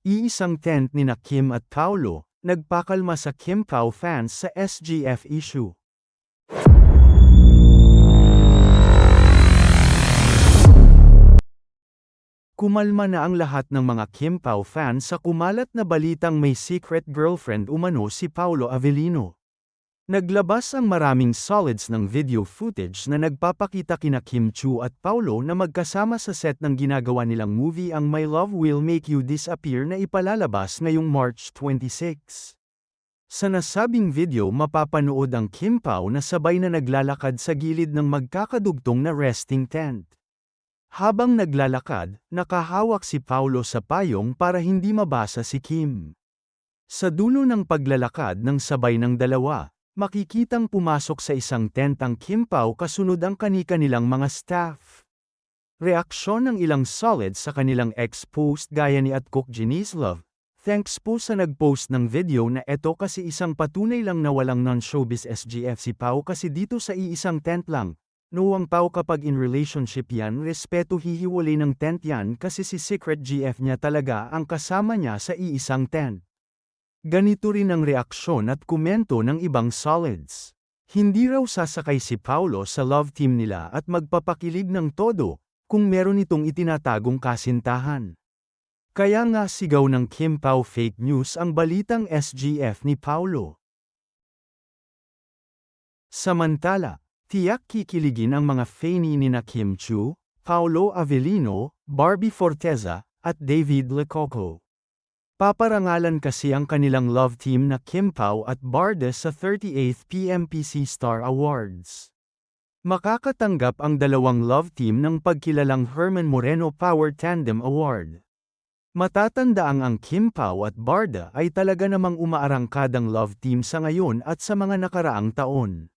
Iisang tent nina Kim at Paulo, nagpakalma sa Kim Pao fans sa SGF issue. Kumalma na ang lahat ng mga Kim Pao fans sa kumalat na balitang may secret girlfriend umano si Paulo Avellino. Naglabas ang maraming solids ng video footage na nagpapakita kina Kim Chu at Paulo na magkasama sa set ng ginagawa nilang movie ang My Love Will Make You Disappear na ipalalabas ngayong March 26. Sa nasabing video mapapanood ang Kim Pao na sabay na naglalakad sa gilid ng magkakadugtong na resting tent. Habang naglalakad, nakahawak si Paulo sa payong para hindi mabasa si Kim. Sa dulo ng paglalakad ng sabay ng dalawa, makikitang pumasok sa isang tent ang Kim Pao kasunod ang kani-kanilang mga staff. Reaksyon ng ilang solids sa kanilang ex-post gaya ni @Cook Jenice Love. Thanks po sa nag-post ng video na eto kasi isang patunay lang na walang non-showbiz SGF si Pao kasi dito sa iisang tent lang. No ang Pao kapag in relationship yan respeto hihiwalay ng tent yan kasi si Secret GF niya talaga ang kasama niya sa iisang tent. Ganito rin ang reaksyon at komento ng ibang solids. Hindi raw sasakay si Paulo sa love team nila at magpapakilig ng todo, kung meron itong itinatagong kasintahan. Kaya nga sigaw ng Kim Pao fake news ang balitang SGF ni Paulo. Samantala, tiyak kikiligin ang mga fani nina Kim Chu, Paulo Avellino, Barbie Forteza, at David Lecoco. Paparangalan kasi ang kanilang love team na Kim Pao at Barda sa 38th PMPC Star Awards. Makakatanggap ang dalawang love team ng pagkilalang Herman Moreno Power Tandem Award. Matatandaang ang Kim Pao at Barda ay talaga namang umaarangkadang love team sa ngayon at sa mga nakaraang taon.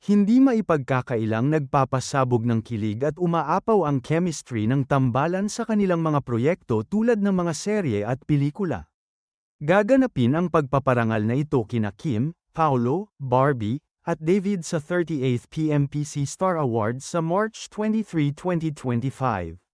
Hindi maipagkakailang nagpapasabog ng kilig at umaapaw ang chemistry ng tambalan sa kanilang mga proyekto tulad ng mga serye at pelikula. Gaganapin ang pagpaparangal na ito kina Kim, Paulo, Barbie, at David sa 38th PMPC Star Awards sa March 23, 2025.